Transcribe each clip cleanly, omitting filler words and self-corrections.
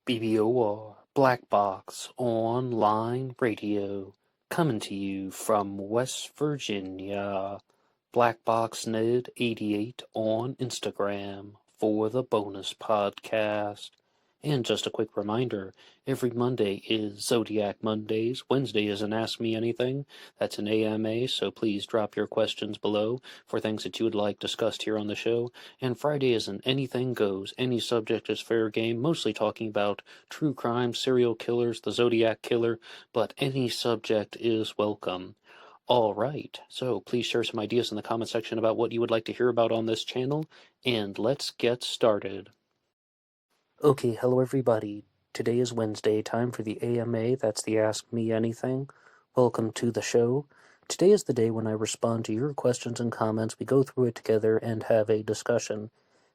BBOR, Black Box Online Radio, coming to you from West Virginia. BlackBoxNed88 on Instagram for the bonus podcast. And just a quick reminder, every Monday is Zodiac Mondays. Wednesday is an Ask Me Anything. That's an AMA, so please drop your questions below for things that you would like discussed here on the show. And Friday is an Anything Goes. Any subject is fair game, mostly talking about true crime, serial killers, the Zodiac Killer, but any subject is welcome. All right, so please share some ideas in the comment section about what you would like to hear about on this channel, and let's get started. Okay, hello everybody. Today is Wednesday, time for the AMA, that's the Ask Me Anything. Welcome to the show. Today is the day when I respond to your questions and comments, we go through it together and have a discussion.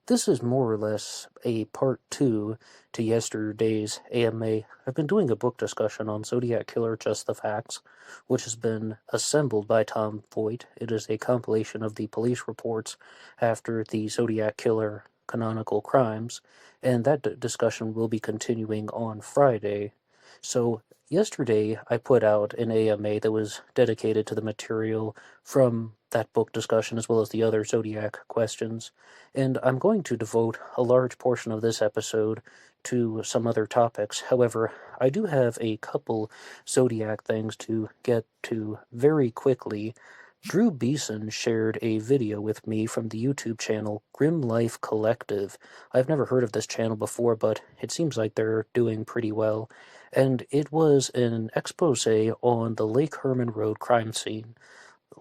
This is more or less a part 2 to yesterday's AMA. I've been doing a book discussion on Zodiac Killer, Just the Facts, which has been assembled by Tom Voigt. It is a compilation of the police reports after the Zodiac Killer canonical crimes, and that discussion will be continuing on Friday. So yesterday I put out an AMA that was dedicated to the material from that book discussion as well as the other Zodiac questions, and I'm going to devote a large portion of this episode to some other topics. However, I do have a couple Zodiac things to get to very quickly. Drew Beeson shared a video with me from the YouTube channel Grim Life Collective. I've never heard of this channel before, but it seems like they're doing pretty well. And it was an expose on the Lake Herman Road crime scene.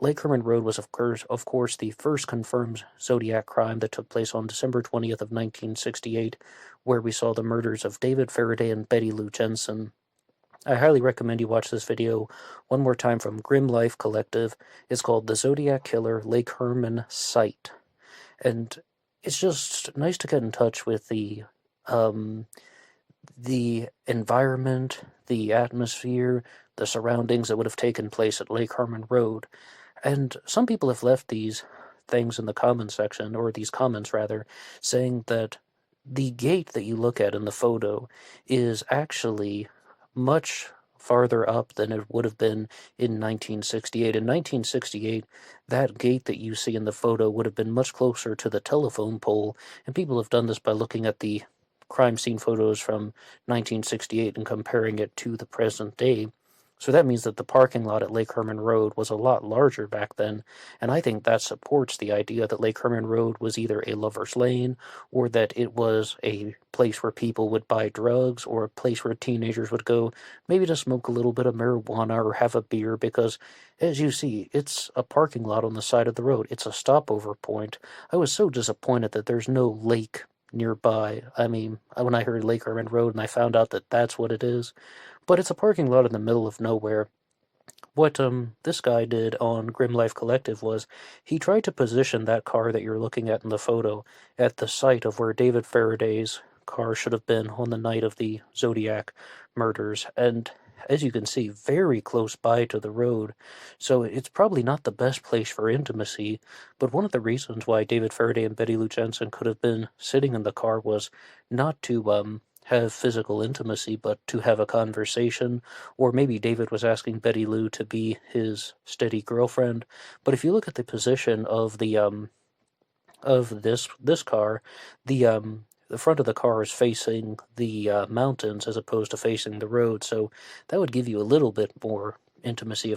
Lake Herman Road was, of course, the first confirmed Zodiac crime that took place on December 20th of 1968, where we saw the murders of David Faraday and Betty Lou Jensen. I highly recommend you watch this video one more time from Grim Life Collective. It's called The Zodiac Killer Lake Herman Site. And it's just nice to get in touch with the environment, the atmosphere, the surroundings that would have taken place at Lake Herman Road. And some people have left these things in the comment section, or these comments rather, saying that the gate that you look at in the photo is actually much farther up than it would have been in 1968. In 1968, that gate that you see in the photo would have been much closer to the telephone pole, and people have done this by looking at the crime scene photos from 1968 and comparing it to the present day. So that means that the parking lot at Lake Herman Road was a lot larger back then, and I think that supports the idea that Lake Herman Road was either a lover's lane, or that it was a place where people would buy drugs, or a place where teenagers would go maybe to smoke a little bit of marijuana or have a beer, because, as you see, it's a parking lot on the side of the road. It's a stopover point. I was so disappointed that there's no lake nearby. I mean, when I heard Lake Herman Road and I found out that that's what it is, but it's a parking lot in the middle of nowhere. What this guy did on Grim Life Collective was he tried to position that car that you're looking at in the photo at the site of where David Faraday's car should have been on the night of the Zodiac murders, and as you can see, very close by to the road, so it's probably not the best place for intimacy, but one of the reasons why David Faraday and Betty Lou Jensen could have been sitting in the car was not to have physical intimacy, but to have a conversation, or maybe David was asking Betty Lou to be his steady girlfriend. But if you look at the position of the of this car, the front of the car is facing the mountains as opposed to facing the road, so that would give you a little bit more intimacy.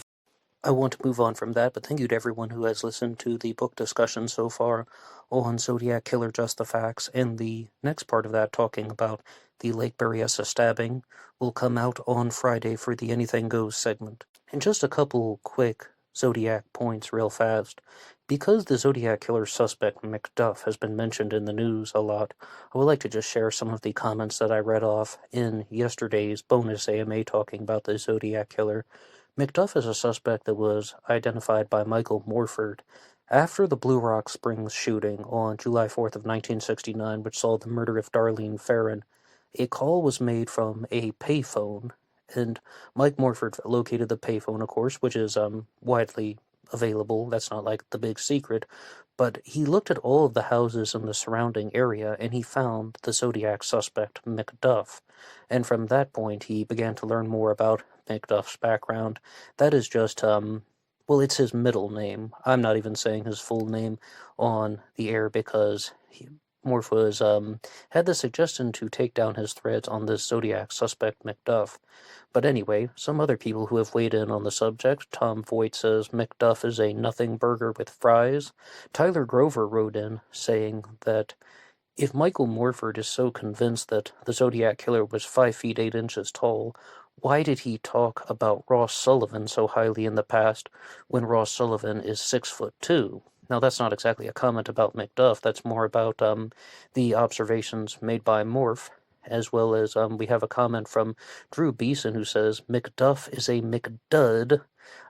I want to move on from that, but thank you to everyone who has listened to the book discussion so far on Zodiac Killer, Just the Facts, and the next part of that, talking about the Lake Berryessa stabbing, will come out on Friday for the Anything Goes segment. And just a couple quick Zodiac points real fast. Because the Zodiac Killer suspect McDuff has been mentioned in the news a lot, I would like to just share some of the comments that I read off in yesterday's bonus AMA talking about the Zodiac Killer. McDuff is a suspect that was identified by Michael Morford after the Blue Rock Springs shooting on July 4th of 1969, which saw the murder of Darlene Ferrin. A call was made from a payphone, and Mike Morford located the payphone, of course, which is widely available. That's not like the big secret, But he looked at all of the houses in the surrounding area, and he found the Zodiac suspect, McDuff. And from that point, he began to learn more about McDuff's background. That is just, well, it's his middle name. I'm not even saying his full name on the air because Morph was, had the suggestion to take down his threads on this Zodiac suspect, McDuff. But anyway, some other people who have weighed in on the subject. Tom Voight says McDuff is a nothing burger with fries. Tyler Grover wrote in saying that if Michael Morford is so convinced that the Zodiac Killer was 5 feet 8 inches tall, why did he talk about Ross Sullivan so highly in the past when Ross Sullivan is 6'2"? Now, that's not exactly a comment about McDuff. That's more about the observations made by Morph, as well as we have a comment from Drew Beeson who says, McDuff is a McDud.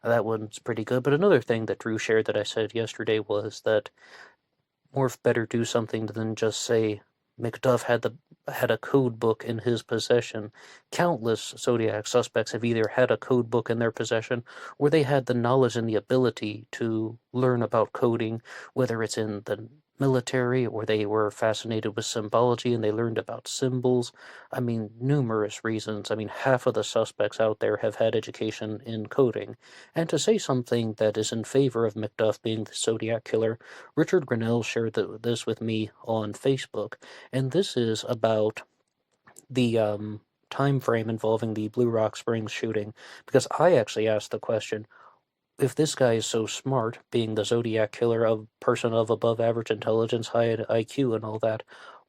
That one's pretty good. But another thing that Drew shared that I said yesterday was that Morph better do something than just say McDuff had a code book in his possession. Countless Zodiac suspects have either had a code book in their possession or they had the knowledge and the ability to learn about coding, whether it's in the military or they were fascinated with symbology and they learned about symbols. I mean, numerous reasons. I mean, half of the suspects out there have had education in coding. And to say something that is in favor of McDuff being the Zodiac Killer, Richard Grinnell shared this with me on Facebook, and this is about the time frame involving the Blue Rock Springs shooting, because I actually asked the question, if this guy is so smart, being the Zodiac Killer, a person of above average intelligence, high IQ, and all that,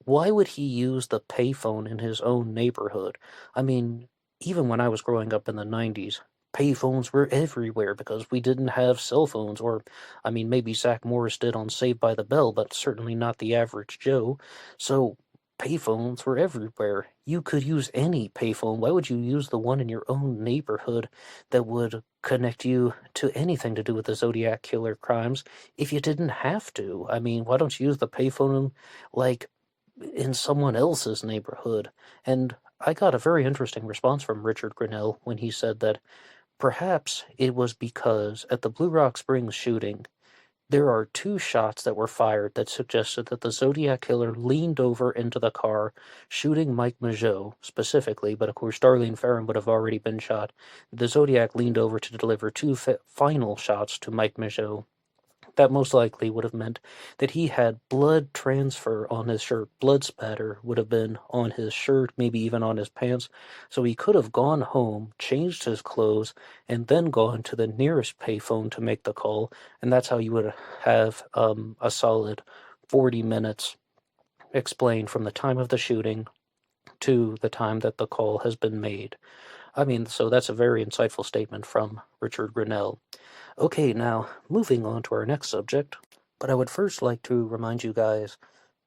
why would he use the payphone in his own neighborhood? I mean, even when I was growing up in the 90s, payphones were everywhere because we didn't have cell phones, or, I mean, maybe Zach Morris did on Saved by the Bell, but certainly not the average Joe. So, payphones were everywhere. You could use any payphone. Why would you use the one in your own neighborhood that would connect you to anything to do with the Zodiac Killer crimes if you didn't have to? I mean, why don't you use the payphone like in someone else's neighborhood? And I got a very interesting response from Richard Grinnell when he said that perhaps it was because at the Blue Rock Springs shooting, there are 2 shots that were fired that suggested that the Zodiac Killer leaned over into the car, shooting Mike Mageau specifically, but of course Darlene Ferrin would have already been shot. The Zodiac leaned over to deliver 2 final shots to Mike Mageau. That most likely would have meant that he had blood transfer on his shirt. Blood spatter would have been on his shirt, maybe even on his pants. So he could have gone home, changed his clothes, and then gone to the nearest payphone to make the call. And that's how you would have a solid 40 minutes explained from the time of the shooting to the time that the call has been made. I mean, so that's a very insightful statement from Richard Grinnell. Okay, now, moving on to our next subject, but I would first like to remind you guys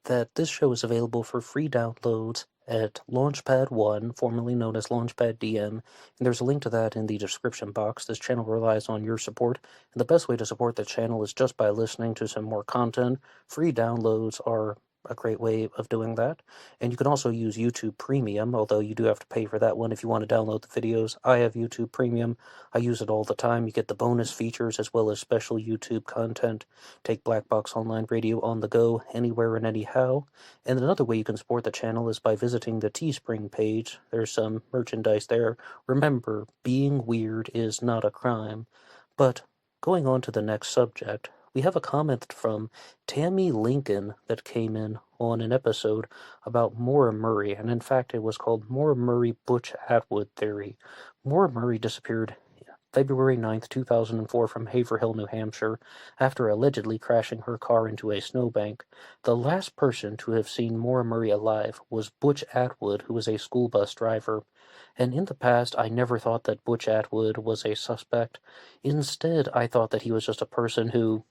that this show is available for free downloads at LaunchPad 1, formerly known as LaunchPad DM, and there's a link to that in the description box. This channel relies on your support, and the best way to support the channel is just by listening to some more content. Free downloads are a great way of doing that. And you can also use YouTube Premium, although you do have to pay for that one if you want to download the videos. I have YouTube Premium. I use it all the time. You get the bonus features as well as special YouTube content. Take Black Box Online Radio on the go, anywhere and anyhow. And another way you can support the channel is by visiting the Teespring page. There's some merchandise there. Remember, being weird is not a crime. But going on to the next subject, we have a comment from Tammy Lincoln that came in on an episode about Maura Murray, and in fact it was called Maura Murray Butch Atwood Theory. Maura Murray disappeared February 9th, 2004 from Haverhill, New Hampshire, after allegedly crashing her car into a snowbank. The last person to have seen Maura Murray alive was Butch Atwood, who was a school bus driver. And in the past, I never thought that Butch Atwood was a suspect. Instead, I thought that he was just a person who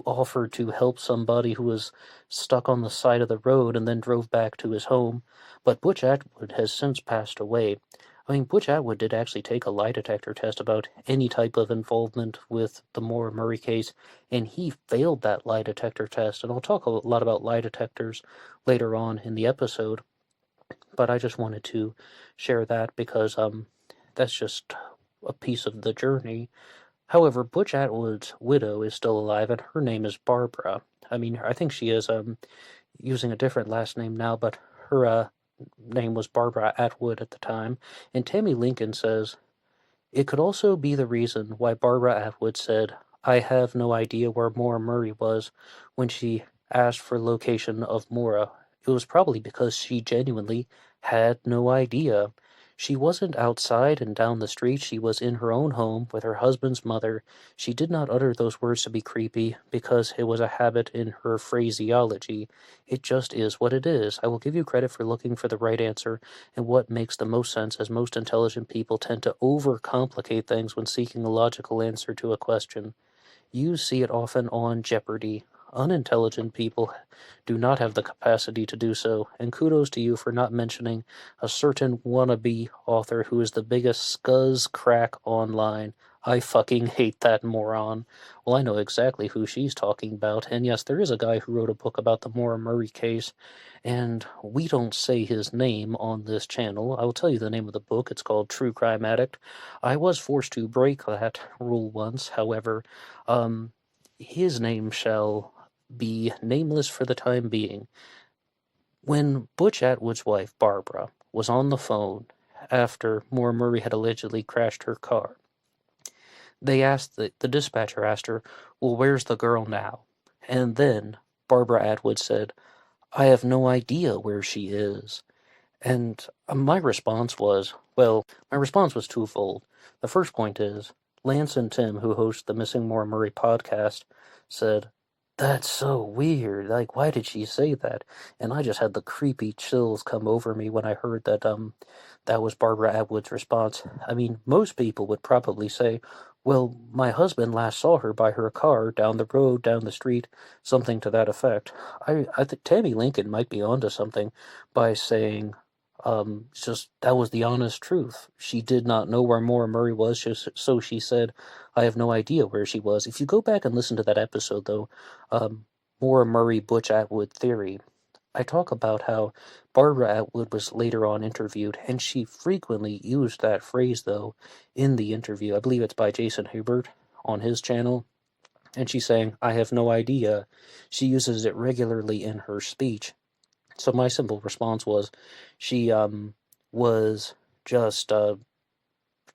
offered to help somebody who was stuck on the side of the road and then drove back to his home. But Butch Atwood has since passed away. I mean, Butch Atwood did actually take a lie detector test about any type of involvement with the Maura Murray case, and he failed that lie detector test. And I'll talk a lot about lie detectors later on in the episode, but I just wanted to share that because that's just a piece of the journey. However, Butch Atwood's widow is still alive, and her name is Barbara. I mean, I think she is using a different last name now, but her name was Barbara Atwood at the time. And Tammy Lincoln says, it could also be the reason why Barbara Atwood said, I have no idea where Maura Murray was when she asked for location of Maura. It was probably because she genuinely had no idea. She wasn't outside and down the street. She was in her own home with her husband's mother. She did not utter those words to be creepy because it was a habit in her phraseology. It just is what it is. I will give you credit for looking for the right answer and what makes the most sense, as most intelligent people tend to overcomplicate things when seeking a logical answer to a question. You see it often on Jeopardy! Unintelligent people do not have the capacity to do so, and kudos to you for not mentioning a certain wannabe author who is the biggest scuzz crack online. I fucking hate that moron. Well, I know exactly who she's talking about, and yes, there is a guy who wrote a book about the Maura Murray case, and we don't say his name on this channel. I will tell you the name of the book. It's called True Crime Addict. I was forced to break that rule once, however, his name shall be nameless for the time being. When Butch Atwood's wife, Barbara, was on the phone after Maura Murray had allegedly crashed her car, the dispatcher asked her, well, where's the girl now? And then Barbara Atwood said, I have no idea where she is. And my response was twofold. The first point is, Lance and Tim, who host the Missing Maura Murray podcast, said, that's so weird. Like, why did she say that? And I just had the creepy chills come over me when I heard that that was Barbara Atwood's response. I mean, most people would probably say, well, my husband last saw her by her car, down the road, down the street, something to that effect. I think Tammy Lincoln might be onto something by saying, just that was the honest truth. She did not know where Maura Murray was, so she said, I have no idea where she was. If you go back and listen to that episode, though, Maura Murray Butch Atwood theory, I talk about how Barbara Atwood was later on interviewed, and she frequently used that phrase, though, in the interview. I believe it's by Jason Hubert on his channel, and she's saying, I have no idea. She uses it regularly in her speech. So my simple response was, she was just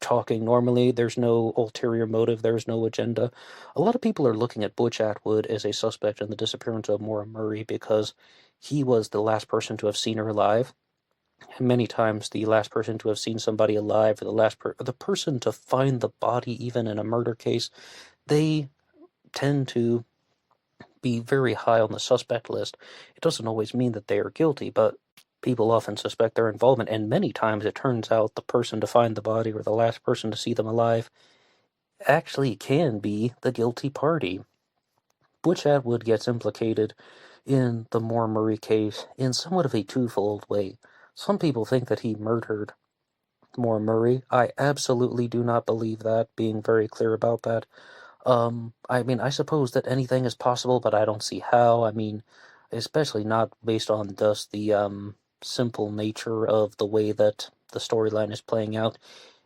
talking normally. There's no ulterior motive. There's no agenda. A lot of people are looking at Butch Atwood as a suspect in the disappearance of Maura Murray because he was the last person to have seen her alive. And many times the last person to have seen somebody alive, or the person to find the body even in a murder case, they tend to be very high on the suspect list. It doesn't always mean that they are guilty, but people often suspect their involvement, and many times it turns out the person to find the body or the last person to see them alive actually can be the guilty party. Butch Atwood gets implicated in the Maura Murray case in somewhat of a twofold way. Some people think that he murdered Maura Murray. I absolutely do not believe that, being very clear about that. I mean, I suppose that anything is possible, but I don't see how. I mean, especially not based on just the simple nature of the way that the storyline is playing out.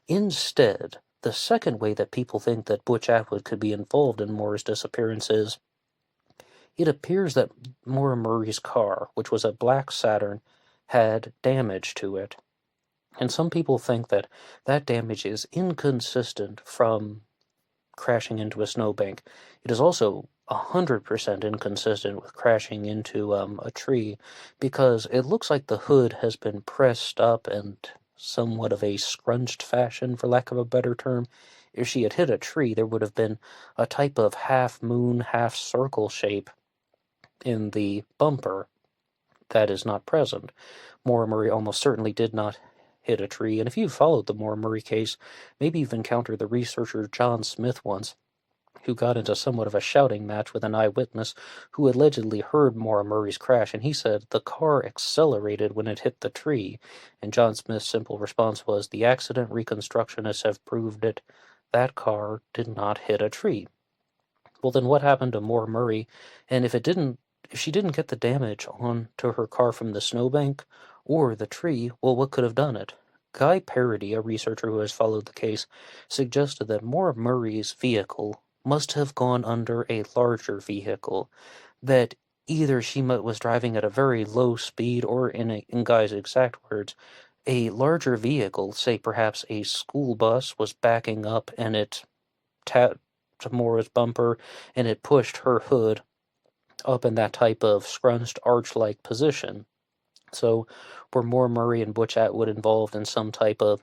Instead, the second way that people think that Butch Atwood could be involved in Maura's disappearance is, it appears that Maura Murray's car, which was a black Saturn, had damage to it. And some people think that that damage is inconsistent from crashing into a snowbank. It is also 100% inconsistent with crashing into a tree, because it looks like the hood has been pressed up in somewhat of a scrunched fashion, for lack of a better term. If she had hit a tree, there would have been a type of half-moon, half-circle shape in the bumper that is not present. Maura Murray almost certainly did not hit a tree, and if you've followed the Maura Murray case, maybe you've encountered the researcher John Smith once, who got into somewhat of a shouting match with an eyewitness who allegedly heard Maura Murray's crash, and he said the car accelerated when it hit the tree, and John Smith's simple response was, the accident reconstructionists have proved it. That car did not hit a tree. Well, then what happened to Maura Murray? And if she didn't get the damage onto her car from the snowbank or the tree, well, what could have done it? Guy Parody, a researcher who has followed the case, suggested that Maura Murray's vehicle must have gone under a larger vehicle, that either she was driving at a very low speed, or in Guy's exact words, a larger vehicle, say perhaps a school bus, was backing up and it tapped Maura's bumper and it pushed her hood up in that type of scrunched arch-like position. So were Maura Murray and Butch Atwood involved in some type of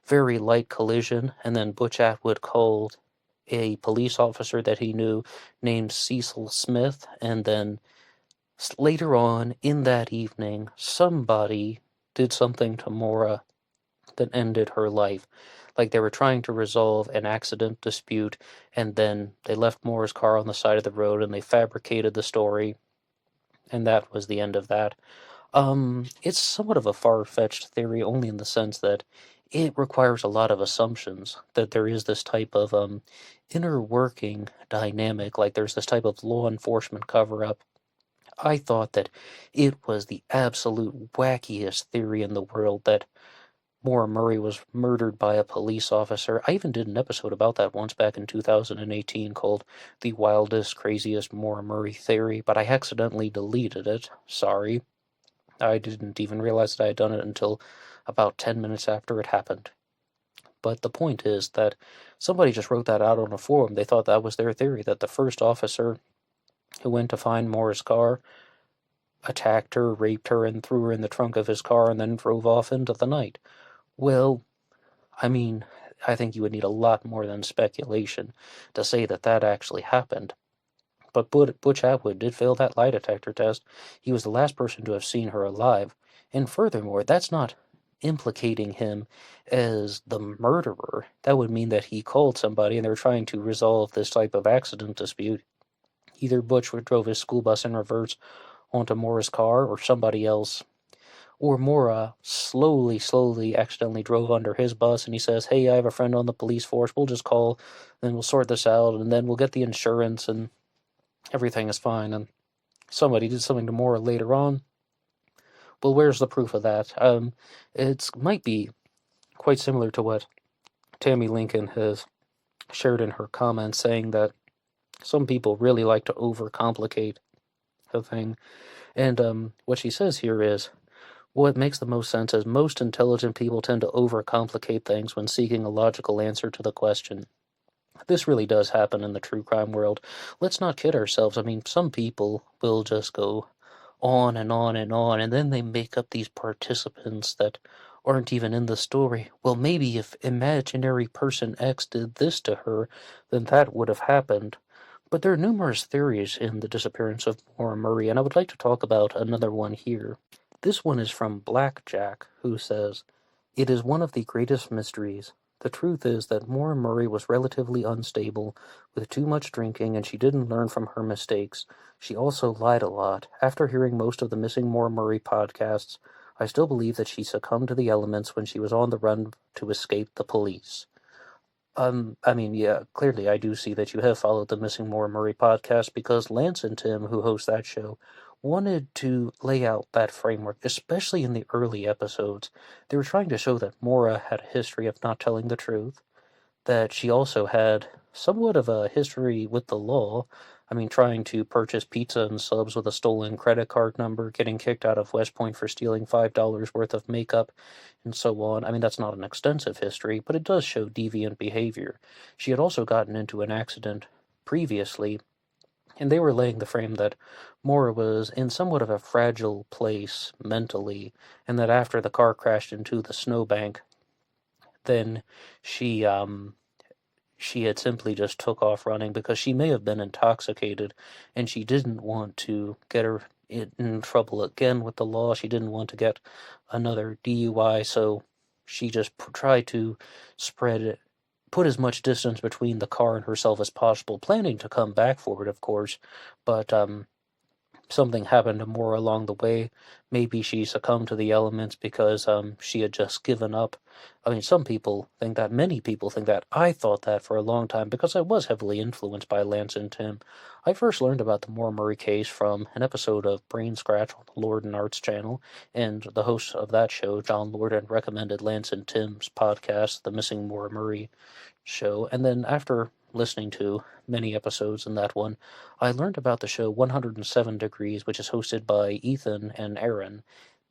very light collision, and then Butch Atwood called a police officer that he knew named Cecil Smith, and then later on in that evening, somebody did something to Maura that ended her life. Like they were trying to resolve an accident dispute, and then they left Maura's car on the side of the road and they fabricated the story, and that was the end of that. It's somewhat of a far-fetched theory, only in the sense that it requires a lot of assumptions, that there is this type of inner working dynamic, like there's this type of law enforcement cover-up. I thought that it was the absolute wackiest theory in the world that Maura Murray was murdered by a police officer. I even did an episode about that once back in 2018 called The Wildest, Craziest Maura Murray Theory, but I accidentally deleted it. Sorry. I didn't even realize that I had done it until about 10 minutes after it happened. But the point is that somebody just wrote that out on a forum. They thought that was their theory, that the first officer who went to find Maura's car attacked her, raped her, and threw her in the trunk of his car and then drove off into the night. Well, I mean, I think you would need a lot more than speculation to say that that actually happened. But Butch Atwood did fail that lie detector test. He was the last person to have seen her alive. And furthermore, that's not implicating him as the murderer. That would mean that he called somebody and they were trying to resolve this type of accident dispute. Either Butch drove his school bus in reverse onto Maura's car, or somebody else. Or Maura slowly accidentally drove under his bus, and he says, hey, I have a friend on the police force, we'll just call, then we'll sort this out, and then we'll get the insurance, and everything is fine, and somebody did something to Maura later on. Well, where's the proof of that? It might be quite similar to what Tammy Lincoln has shared in her comments, saying that some people really like to overcomplicate a thing. And what she says here is, what makes the most sense is most intelligent people tend to overcomplicate things when seeking a logical answer to the question. This really does happen in the true crime world. Let's not kid ourselves. I mean, some people will just go on and on and on, and then they make up these participants that aren't even in the story. Well, maybe if imaginary person X did this to her, then that would have happened. But there are numerous theories in the disappearance of Maura Murray, and I would like to talk about another one here. This one is from Blackjack, who says, it is one of the greatest mysteries. The truth is that Maura Murray was relatively unstable, with too much drinking, and she didn't learn from her mistakes. She also lied a lot. After hearing most of the Missing Maura Murray podcasts, I still believe that she succumbed to the elements when she was on the run to escape the police. I mean, yeah, clearly I do see that you have followed the Missing Maura Murray podcast, because Lance and Tim, who host that show, wanted to lay out that framework, especially in the early episodes. They were trying to show that Maura had a history of not telling the truth, that she also had somewhat of a history with the law. I mean, trying to purchase pizza and subs with a stolen credit card number, getting kicked out of West Point for stealing $5 worth of makeup, and so on. I mean, that's not an extensive history, but it does show deviant behavior. She had also gotten into an accident previously, and they were laying the frame that Maura was in somewhat of a fragile place mentally, and that after the car crashed into the snowbank, then she had simply just took off running because she may have been intoxicated, and she didn't want to get her in trouble again with the law. She didn't want to get another DUI, so she just tried to put as much distance between the car and herself as possible, planning to come back for it, of course, but something happened to Maura along the way. Maybe she succumbed to the elements because she had just given up. I mean, some people think that, many people think that. I thought that for a long time because I was heavily influenced by Lance and Tim. I first learned about the Maura Murray case from an episode of Brain Scratch on the Lord and Arts channel, and the host of that show, John Lorden, recommended Lance and Tim's podcast, The Missing Maura Murray Show, and then after listening to many episodes in that one, I learned about the show 107 Degrees, which is hosted by Ethan and Aaron.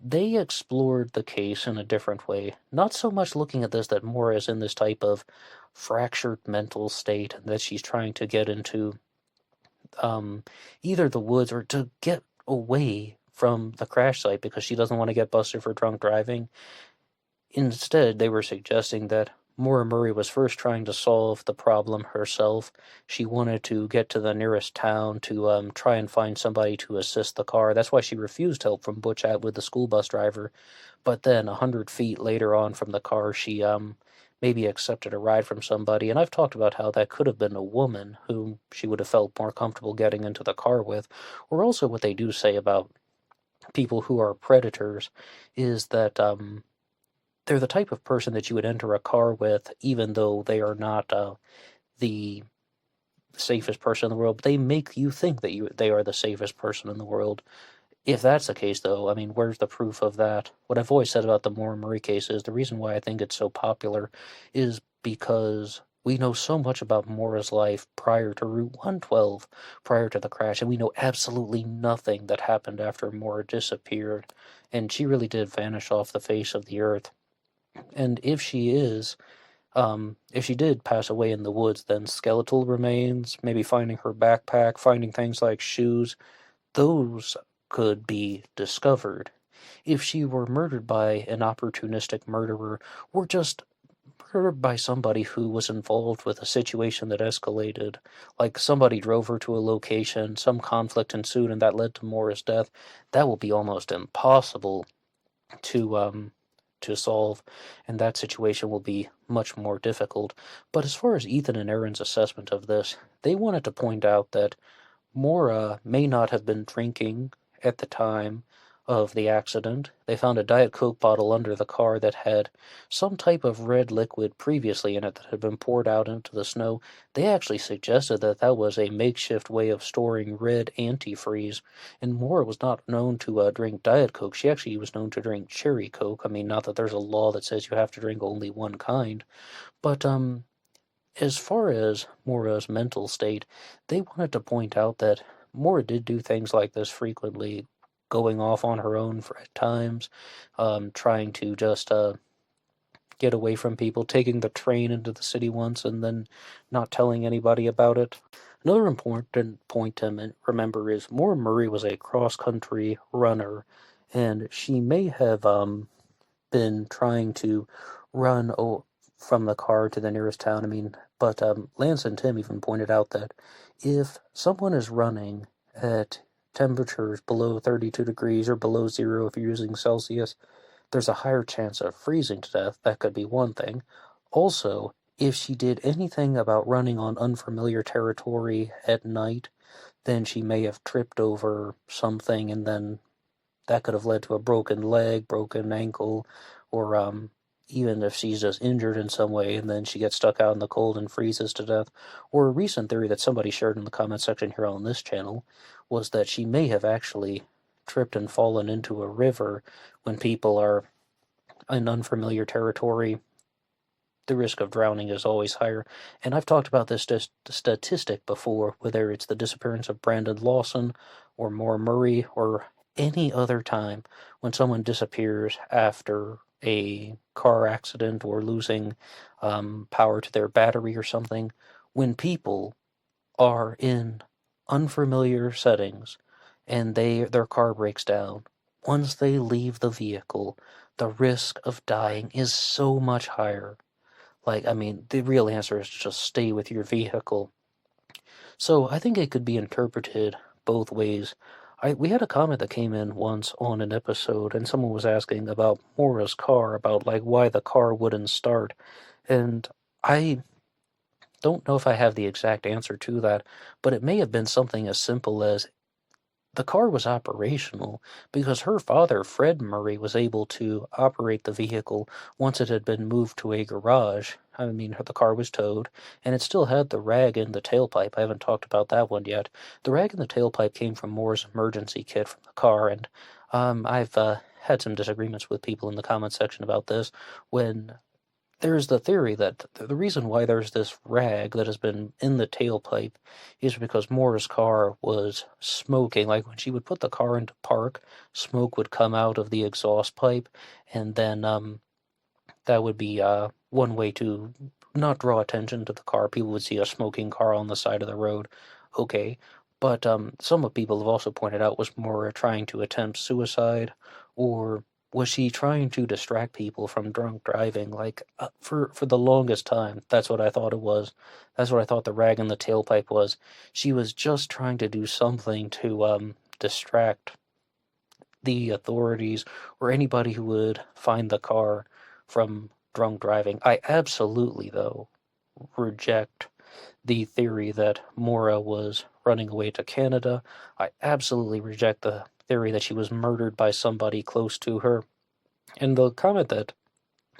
They explored the case in a different way, not so much looking at this that Maura is in this type of fractured mental state that she's trying to get into either the woods or to get away from the crash site because she doesn't want to get busted for drunk driving. Instead, they were suggesting that Maura Murray was first trying to solve the problem herself. She wanted to get to the nearest town to try and find somebody to assist the car. That's why she refused help from Butch Atwood, the school bus driver. But then, 100 feet later on from the car, she maybe accepted a ride from somebody. And I've talked about how that could have been a woman whom she would have felt more comfortable getting into the car with. Or also what they do say about people who are predators is that they're the type of person that you would enter a car with, even though they are not the safest person in the world. But they make you think that they are the safest person in the world. If that's the case, though, I mean, where's the proof of that? What I've always said about the Maura Murray case is the reason why I think it's so popular is because we know so much about Maura's life prior to Route 112, prior to the crash, and we know absolutely nothing that happened after Maura disappeared. And she really did vanish off the face of the earth. And if she did pass away in the woods, then skeletal remains, maybe finding her backpack, finding things like shoes, those could be discovered. If she were murdered by an opportunistic murderer, or just murdered by somebody who was involved with a situation that escalated, like somebody drove her to a location, some conflict ensued, and that led to Maura's death, that will be almost impossible to solve, and that situation will be much more difficult. But as far as Ethan and Aaron's assessment of this, they wanted to point out that Maura may not have been drinking at the time of the accident. They found a Diet Coke bottle under the car that had some type of red liquid previously in it that had been poured out into the snow. They actually suggested that that was a makeshift way of storing red antifreeze, and Maura was not known to drink Diet Coke. She actually was known to drink Cherry Coke. I mean, not that there's a law that says you have to drink only one kind, but as far as Maura's mental state, they wanted to point out that Maura did do things like this frequently, going off on her own at times, trying to just get away from people, taking the train into the city once and then not telling anybody about it. Another important point to remember is Maura Murray was a cross-country runner, and she may have been trying to run from the car to the nearest town. I mean, but Lance and Tim even pointed out that if someone is running at temperatures below 32 degrees or below zero if you're using Celsius, there's a higher chance of freezing to death. That could be one thing. Also, if she did anything about running on unfamiliar territory at night, then she may have tripped over something, and then that could have led to a broken leg, broken ankle, or even if she's just injured in some way and then she gets stuck out in the cold and freezes to death. Or a recent theory that somebody shared in the comment section here on this channel was that she may have actually tripped and fallen into a river. When people are in unfamiliar territory, the risk of drowning is always higher. And I've talked about this statistic before, whether it's the disappearance of Brandon Lawson or Maura Murray or any other time when someone disappears after a car accident or losing power to their battery or something. When people are in unfamiliar settings and their car breaks down, once they leave the vehicle, the risk of dying is so much higher. Like, I mean, the real answer is just stay with your vehicle. So I think it could be interpreted both ways. We had a comment that came in once on an episode, and someone was asking about Maura's car, about like why the car wouldn't start. And I don't know if I have the exact answer to that, but it may have been something as simple as the car was operational because her father, Fred Murray, was able to operate the vehicle once it had been moved to a garage. I mean, the car was towed, and it still had the rag in the tailpipe. I haven't talked about that one yet. The rag in the tailpipe came from Maura's emergency kit from the car, and I've had some disagreements with people in the comment section about this. When there's the theory that the reason why there's this rag that has been in the tailpipe is because Maura's car was smoking. Like when she would put the car into park, smoke would come out of the exhaust pipe, and then that would be one way to not draw attention to the car. People would see a smoking car on the side of the road. Okay. But some of people have also pointed out was Maura trying to attempt suicide, or was she trying to distract people from drunk driving? Like for the longest time, that's what I thought it was. That's what I thought the rag in the tailpipe was. She was just trying to do something to distract the authorities or anybody who would find the car from drunk driving. I absolutely, though, reject the theory that Maura was running away to Canada. I absolutely reject the theory that she was murdered by somebody close to her. And the comment that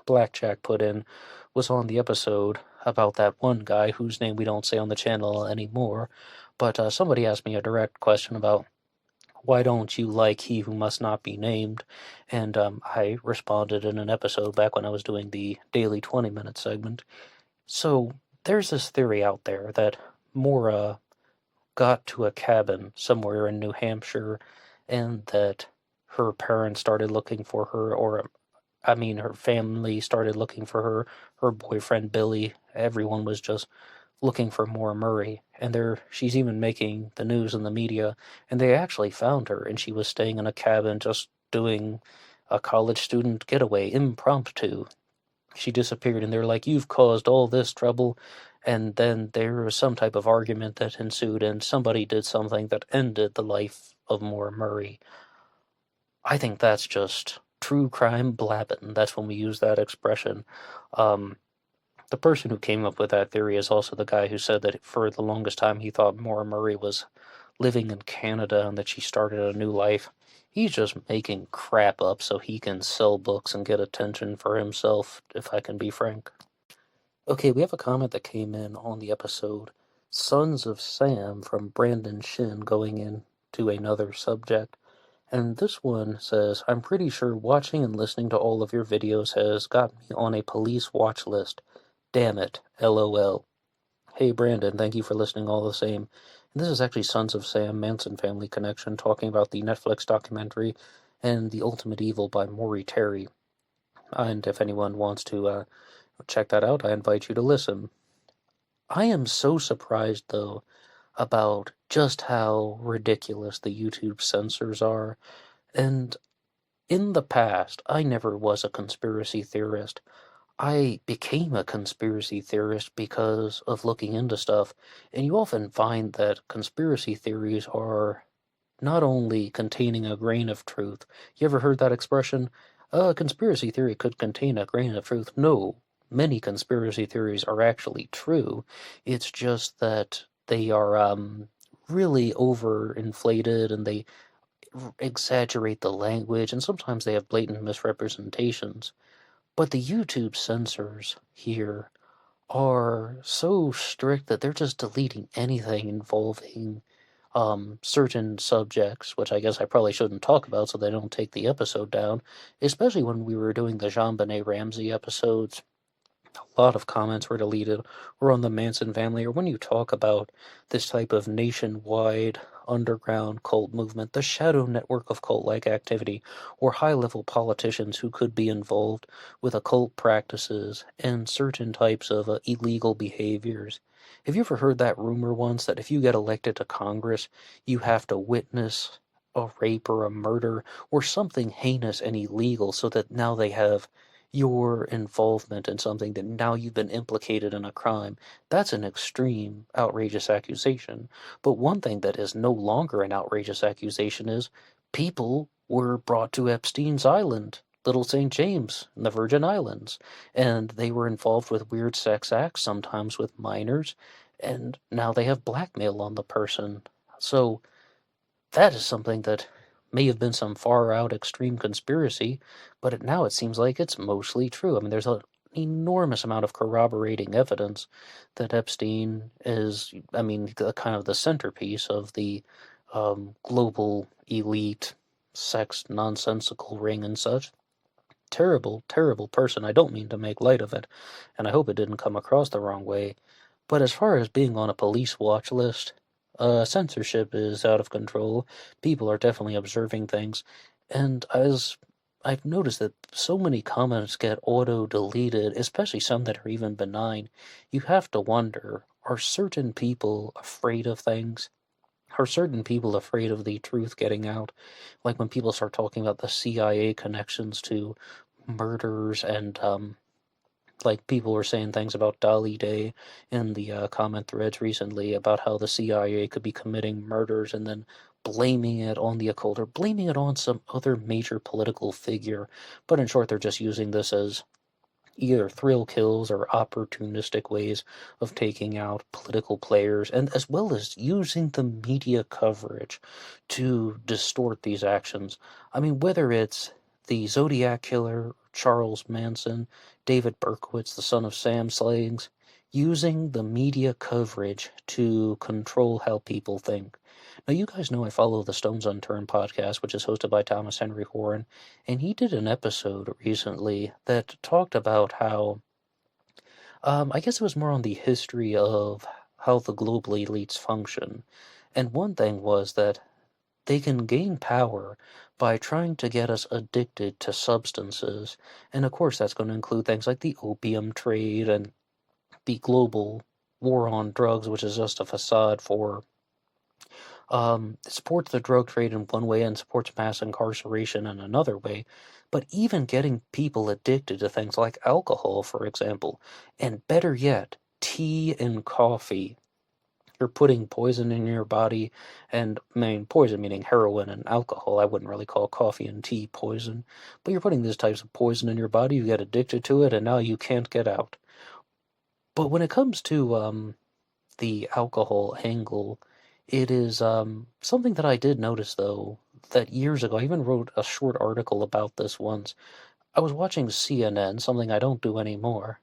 Blackjack put in was on the episode about that one guy whose name we don't say on the channel anymore. But somebody asked me a direct question about why don't you like He Who Must Not Be Named? And I responded in an episode back when I was doing the daily 20-minute segment. So there's this theory out there that Maura got to a cabin somewhere in New Hampshire and that her parents started looking for her, or I mean, her family started looking for her, her boyfriend Billy, everyone was just looking for Maura Murray, and she's even making the news in the media, and they actually found her, and she was staying in a cabin just doing a college student getaway, impromptu. She disappeared, and they're like, "You've caused all this trouble," and then there was some type of argument that ensued, and somebody did something that ended the life of Maura Murray. I think that's just true crime blabbing. That's when we use that expression. The person who came up with that theory is also the guy who said that for the longest time he thought Maura Murray was living in Canada and that she started a new life. He's just making crap up so he can sell books and get attention for himself, if I can be frank. Okay, we have a comment that came in on the episode Sons of Sam from Brandon Shin going into another subject. And this one says, I'm pretty sure watching and listening to all of your videos has got me on a police watch list. Damn it, LOL. Hey Brandon, thank you for listening all the same. And this is actually Sons of Sam, Manson Family Connection, talking about the Netflix documentary and The Ultimate Evil by Maury Terry. And if anyone wants to check that out, I invite you to listen. I am so surprised, though, about just how ridiculous the YouTube censors are. And in the past, I never was a conspiracy theorist. I became a conspiracy theorist because of looking into stuff, and you often find that conspiracy theories are not only containing a grain of truth. You ever heard that expression? A conspiracy theory could contain a grain of truth. No, many conspiracy theories are actually true. It's just that they are really overinflated and they exaggerate the language, and sometimes they have blatant misrepresentations. But the YouTube censors here are so strict that they're just deleting anything involving certain subjects, which I guess I probably shouldn't talk about so they don't take the episode down, especially when we were doing the JonBenet Ramsey episodes. A lot of comments were deleted, or on the Manson family, or when you talk about this type of nationwide underground cult movement, the shadow network of cult-like activity, or high-level politicians who could be involved with occult practices and certain types of illegal behaviors. Have you ever heard that rumor once that if you get elected to Congress, you have to witness a rape or a murder or something heinous and illegal so that now they have your involvement in something that now you've been implicated in a crime? That's an extreme, outrageous accusation. But one thing that is no longer an outrageous accusation is people were brought to Epstein's Island, Little St. James, in the Virgin Islands, and they were involved with weird sex acts, sometimes with minors, and now they have blackmail on the person. So that is something that may have been some far-out extreme conspiracy, but now it seems like it's mostly true. I mean, there's an enormous amount of corroborating evidence that Epstein is, I mean, kind of the centerpiece of the global elite sex nonsensical ring and such. Terrible, terrible person. I don't mean to make light of it, and I hope it didn't come across the wrong way. But as far as being on a police watch list, censorship is out of control. People are definitely observing things. And as I've noticed that so many comments get auto-deleted, especially some that are even benign, you have to wonder, are certain people afraid of things? Are certain people afraid of the truth getting out? Like when people start talking about the CIA connections to murders and like people were saying things about Dolly Day in the comment threads recently about how the CIA could be committing murders and then blaming it on the occult or blaming it on some other major political figure. But in short, they're just using this as either thrill kills or opportunistic ways of taking out political players, and as well as using the media coverage to distort these actions. I mean, whether it's the Zodiac killer, Charles Manson, David Berkowitz, the son of Sam slayings, using the media coverage to control how people think. Now, you guys know I follow the Stones Unturned podcast, which is hosted by Thomas Henry Horan, and he did an episode recently that talked about how, I guess it was more on the history of how the global elites function. And one thing was that they can gain power by trying to get us addicted to substances. And of course, that's going to include things like the opium trade and the global war on drugs, which is just a facade for supports the drug trade in one way and supports mass incarceration in another way, but even getting people addicted to things like alcohol, for example, and better yet, tea and coffee. You're putting poison in your body, and I mean, poison meaning heroin and alcohol. I wouldn't really call coffee and tea poison, but you're putting these types of poison in your body, you get addicted to it, and now you can't get out. But when it comes to the alcohol angle, it is something that I did notice, though, that years ago, I even wrote a short article about this once. I was watching CNN, something I don't do anymore,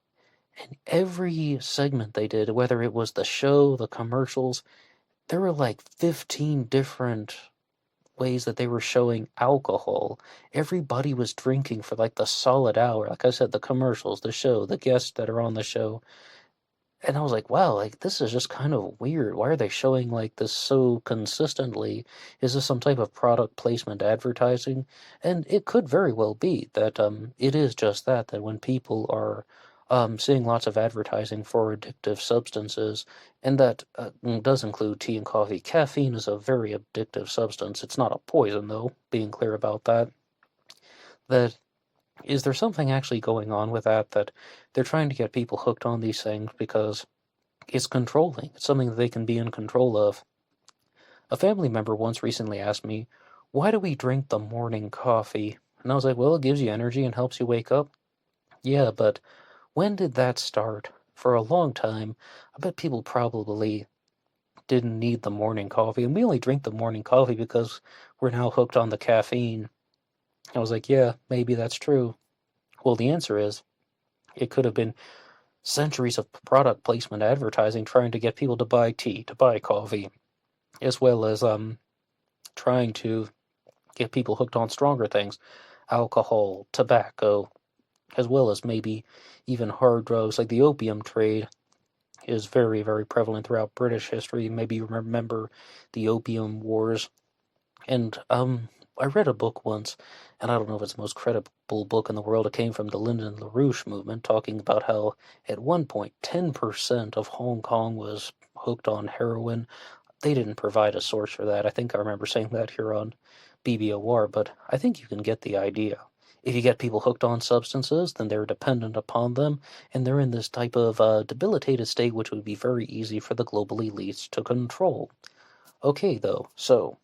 and every segment they did, whether it was the show, the commercials, there were like 15 different ways that they were showing alcohol. Everybody was drinking for like the solid hour. Like I said, the commercials, the show, the guests that are on the show. And I was like, wow, like this is just kind of weird. Why are they showing like this so consistently? Is this some type of product placement advertising? And it could very well be that it is just that, that when people are seeing lots of advertising for addictive substances, and that does include tea and coffee. Caffeine is a very addictive substance. It's not a poison, though, being clear about that. That is there something actually going on with that, that they're trying to get people hooked on these things because it's controlling. It's something that they can be in control of. A family member once recently asked me, why do we drink the morning coffee? And I was like, well, it gives you energy and helps you wake up. Yeah, but when did that start? For a long time, I bet people probably didn't need the morning coffee. And we only drink the morning coffee because we're now hooked on the caffeine. I was like, yeah, maybe that's true. Well, the answer is, it could have been centuries of product placement advertising trying to get people to buy tea, to buy coffee, as well as trying to get people hooked on stronger things, alcohol, tobacco, as well as maybe even hard drugs. Like the opium trade is very, very prevalent throughout British history. Maybe you remember the Opium Wars. And I read a book once, and I don't know if it's the most credible book in the world. It came from the Lyndon LaRouche movement, talking about how at one point 10% of Hong Kong was hooked on heroin. They didn't provide a source for that. I think I remember saying that here on BBOR, but I think you can get the idea. If you get people hooked on substances, then they're dependent upon them, and they're in this type of debilitated state which would be very easy for the global elites to control. Okay, though, so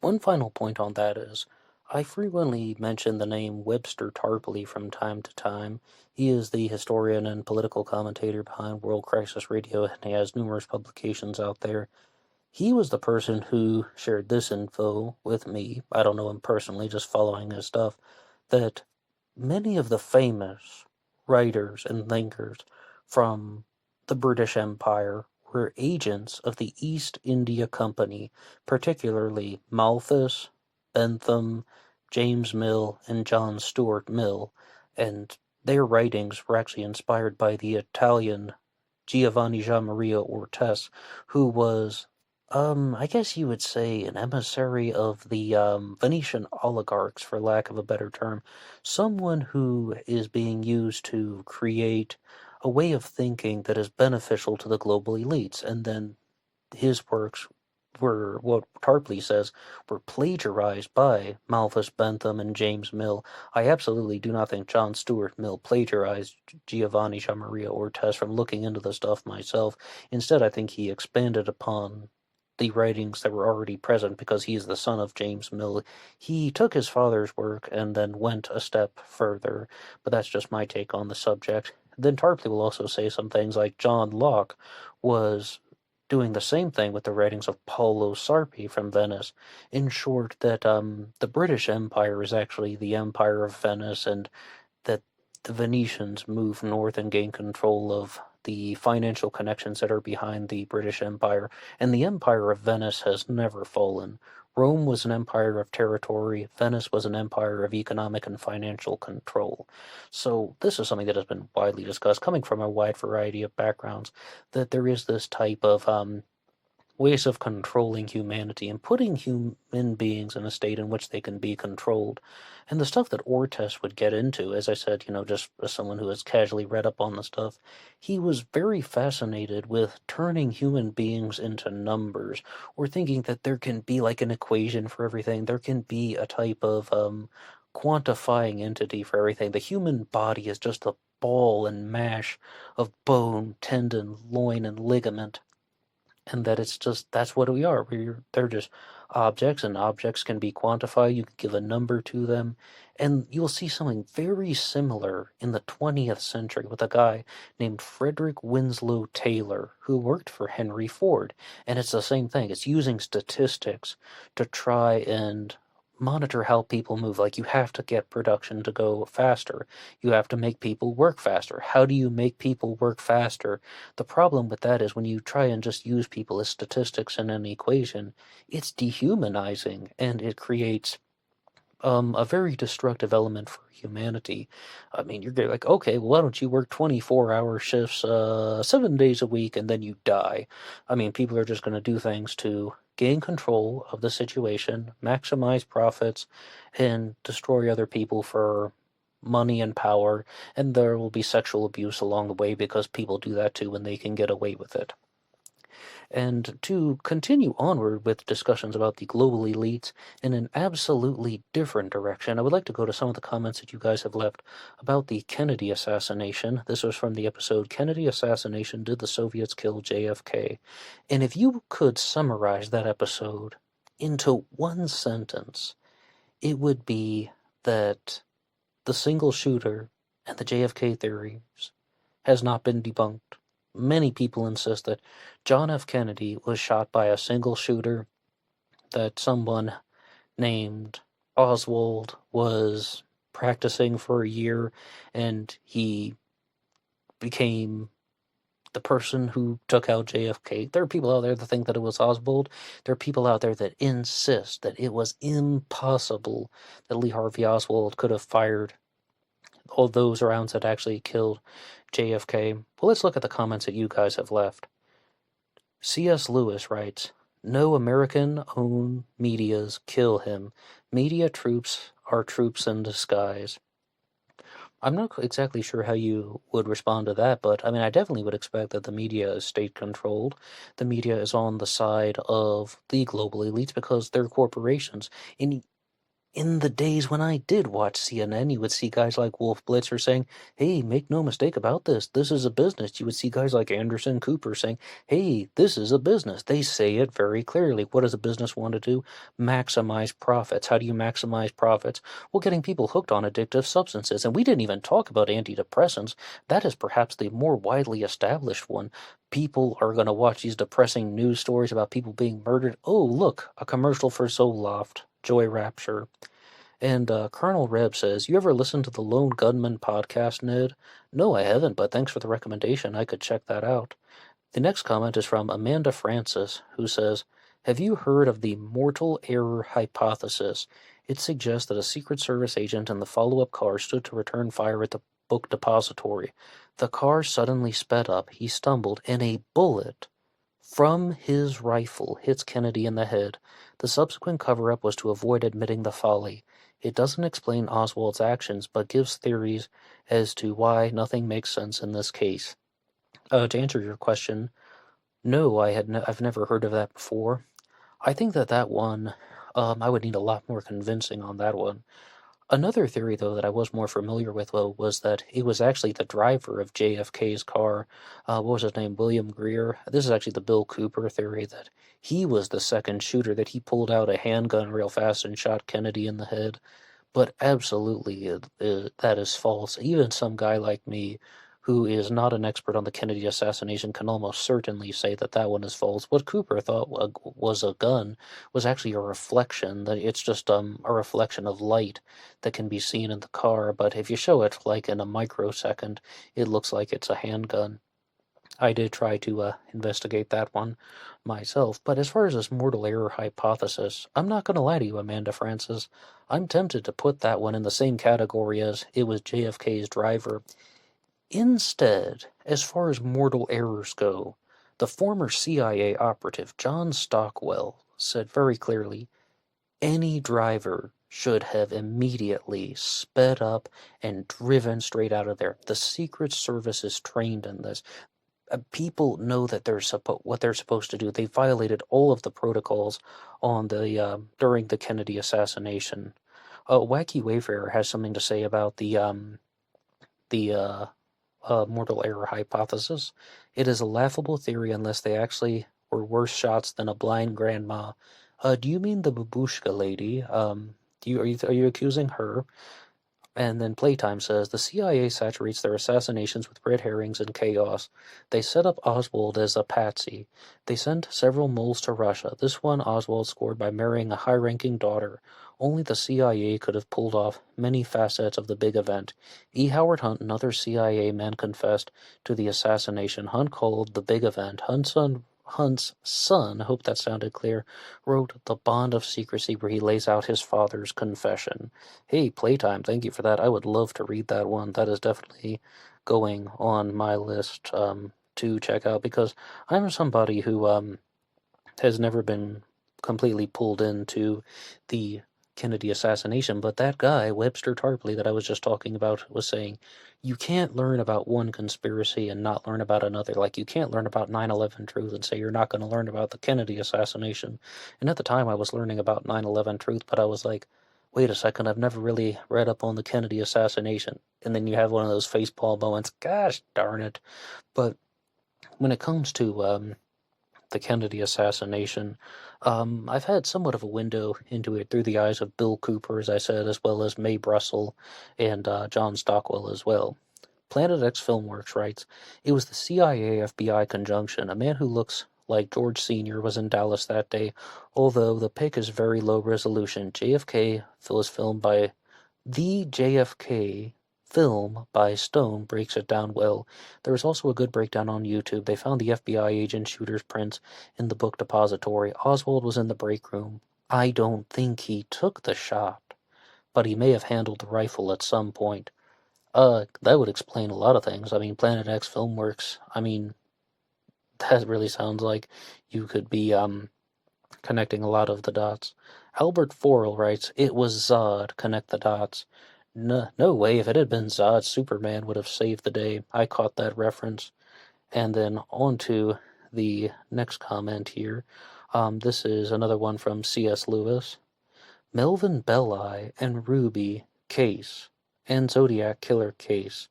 one final point on that is, I frequently mention the name Webster Tarpley from time to time. He is the historian and political commentator behind World Crisis Radio, and he has numerous publications out there. He was the person who shared this info with me. I don't know him personally, just following his stuff, that many of the famous writers and thinkers from the British Empire were agents of the East India Company, particularly Malthus, Bentham, James Mill, and John Stuart Mill, and their writings were actually inspired by the Italian Giovanni Gianmaria Ortes, who was, I guess you would say, an emissary of the Venetian oligarchs, for lack of a better term, someone who is being used to create a way of thinking that is beneficial to the global elites, and then his works were, what Tarpley says, were plagiarized by Malthus, Bentham, and James Mill. I absolutely do not think John Stuart Mill plagiarized Giovanni Gianmaria Ortes from looking into the stuff myself. Instead, I think he expanded upon the writings that were already present because he is the son of James Mill. He took his father's work and then went a step further, but that's just my take on the subject. Then Tarpley will also say some things like John Locke was doing the same thing with the writings of Paolo Sarpi from Venice. In short, that the British Empire is actually the Empire of Venice, and that the Venetians move north and gain control of the financial connections that are behind the British Empire, and the Empire of Venice has never fallen. Rome was an empire of territory, Venice was an empire of economic and financial control. So this is something that has been widely discussed, coming from a wide variety of backgrounds, that there is this type of ways of controlling humanity and putting human beings in a state in which they can be controlled. And the stuff that Ortes would get into, as I said, just as someone who has casually read up on the stuff, he was very fascinated with turning human beings into numbers, or thinking that there can be like an equation for everything. There can be a type of quantifying entity for everything. The human body is just a ball and mash of bone, tendon, loin, and ligament, and that it's just that's what we are. They're just objects, and objects can be quantified. You can give a number to them, and you'll see something very similar in the 20th century with a guy named Frederick Winslow Taylor who worked for Henry Ford, and it's the same thing. It's using statistics to try and monitor how people move. Like, you have to get production to go faster. You have to make people work faster. How do you make people work faster? The problem with that is when you try and just use people as statistics in an equation, it's dehumanizing, and it creates a very destructive element for humanity. I mean, you're like, okay, well, why don't you work 24-hour shifts 7 days a week and then you die? I mean, people are just going to do things to gain control of the situation, maximize profits, and destroy other people for money and power, and there will be sexual abuse along the way because people do that too when they can get away with it. And to continue onward with discussions about the global elites in an absolutely different direction, I would like to go to some of the comments that you guys have left about the Kennedy assassination. This was from the episode Kennedy Assassination, Did the Soviets Kill JFK? And if you could summarize that episode into one sentence, it would be that the single shooter and the JFK theories has not been debunked. Many people insist that John F. Kennedy was shot by a single shooter, that someone named Oswald was practicing for a year and he became the person who took out JFK. There are people out there that think that it was Oswald. There are people out there that insist that it was impossible that Lee Harvey Oswald could have fired all those rounds that actually killed JFK. Well, let's look at the comments that you guys have left. C.S. Lewis writes, "No American-owned medias kill him. Media troops are troops in disguise." I'm not exactly sure how you would respond to that, but I mean, I definitely would expect that the media is state-controlled. The media is on the side of the global elites because they're corporations. in the days when I did watch CNN, you would see guys like Wolf Blitzer saying, hey, make no mistake about this. This is a business. You would see guys like Anderson Cooper saying, hey, this is a business. They say it very clearly. What does a business want to do? Maximize profits. How do you maximize profits? Well, getting people hooked on addictive substances. And we didn't even talk about antidepressants. That is perhaps the more widely established one. People are going to watch these depressing news stories about people being murdered. Oh, look, a commercial for Zoloft. Joy Rapture. And Colonel Reb says, you ever listen to the Lone Gunman podcast, Ned? No, I haven't, but thanks for the recommendation. I could check that out. The next comment is from Amanda Francis, who says, have you heard of the mortal error hypothesis? It suggests that a Secret Service agent in the follow-up car stood to return fire at the book depository. The car suddenly sped up, he stumbled, and a bullet from his rifle hits Kennedy in the head. The subsequent cover-up was to avoid admitting the folly. It doesn't explain Oswald's actions, but gives theories as to why nothing makes sense in this case. To answer your question, no, I've never heard of that before. I think that one, I would need a lot more convincing on that one. Another theory, though, that I was more familiar with was that it was actually the driver of JFK's car. What was his name? William Greer. This is actually the Bill Cooper theory, that he was the second shooter, that he pulled out a handgun real fast and shot Kennedy in the head. But absolutely, that is false. Even some guy like me, who is not an expert on the Kennedy assassination, can almost certainly say that one is false. What Cooper thought was a gun was actually a reflection. That it's just a reflection of light that can be seen in the car. But if you show it like in a microsecond, it looks like it's a handgun. I did try to investigate that one myself, but as far as this mortal error hypothesis, I'm not going to lie to you, Amanda Francis. I'm tempted to put that one in the same category as it was JFK's driver. Instead, as far as mortal errors go, the former CIA operative John Stockwell said very clearly, any driver should have immediately sped up and driven straight out of there. The Secret Service is trained in this. People know that what they're supposed to do. They violated all of the protocols on the during the Kennedy assassination. Wacky Wayfarer has something to say about the mortal error hypothesis. It is a laughable theory unless they actually were worse shots than a blind grandma. Do you mean the babushka lady? Are you accusing her? And then Playtime says, the CIA saturates their assassinations with red herrings and chaos. They set up Oswald as a patsy. They sent several moles to Russia. This one Oswald scored by marrying a high-ranking daughter. Only the CIA could have pulled off many facets of the big event. E. Howard Hunt, another CIA man, confessed to the assassination. Hunt called the big event. Hunt's son, I hope that sounded clear, wrote The Bond of Secrecy, where he lays out his father's confession. Hey, Playtime, thank you for that. I would love to read that one. That is definitely going on my list to check out, because I'm somebody who has never been completely pulled into the Kennedy assassination, but that guy, Webster Tarpley, that I was just talking about, was saying, you can't learn about one conspiracy and not learn about another. Like, you can't learn about 9/11 truth and say you're not going to learn about the Kennedy assassination. And at the time, I was learning about 9/11 truth, but I was like, wait a second, I've never really read up on the Kennedy assassination. And then you have one of those facepalm moments, gosh darn it. But when it comes to the Kennedy assassination, I've had somewhat of a window into it through the eyes of Bill Cooper, as I said, as well as Mae Brussell and John Stockwell as well. Planet X Filmworks writes, it was the CIA-FBI conjunction. A man who looks like George Sr. was in Dallas that day, although the pic is very low resolution. JFK was filmed by the JFK film by Stone breaks it down well. There is also a good breakdown on YouTube. They found the FBI agent shooter's prints in the book depository. Oswald was in the break room. I don't think he took the shot, but he may have handled the rifle at some point. That would explain a lot of things. I mean, Planet X Filmworks, I mean, that really sounds like you could be connecting a lot of the dots. Albert Forel writes, it was Zod, connect the dots. No way, if it had been Zod, Superman would have saved the day. I caught that reference. And then on to the next comment here. This is another one from C.S. Lewis. Melvin Belli and Ruby Case and Zodiac Killer Case.